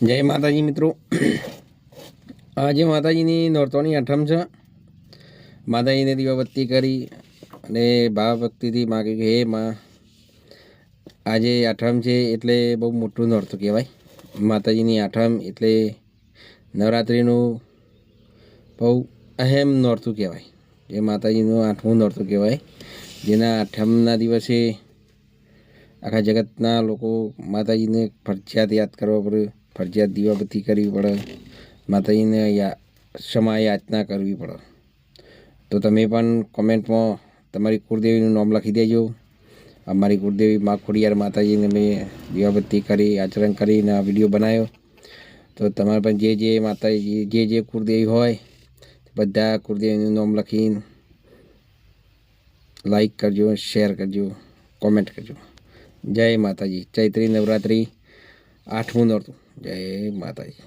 જય માતાજી મિત્રો। આજે માતાજીની નોરતોની આઠમ છે। માતાજીને દીવાબત્તી કરી અને ભાવ ભક્તિથી માગી કે હે માં આજે આઠમ છે એટલે બહુ મોટું નોરતું કહેવાય। માતાજીની આઠમ એટલે નવરાત્રિનું બહુ અહેમ નોરતું કહેવાય। જે માતાજીનું આઠમું નોરતું કહેવાય, જેના આઠમના દિવસે આખા જગતના લોકો માતાજીને ફરજિયાત યાદ કરવા પડે, ફરજિયાત દીવાબત્તી કરવી પડે, માતાજીને ક્ષમા યાચના કરવી પડે। તો તમે પણ કોમેન્ટમાં તમારી કુળદેવીનું નામ લખી દેજો। અમારી કુળદેવી મા ખોડિયાર માતાજીને મેં દીવાબત્તી કરી, આચરણ કરીને આ વિડીયો બનાવ્યો। તો તમારે પણ જે માતાજી જે કુળદેવી હોય બધા કુળદેવીનું નામ લખીને લાઈક કરજો, શેર કરજો, કોમેન્ટ કરજો। જય માતાજી। ચૈત્રી નવરાત્રિ આઠમું નોરતું। જય માતાજી।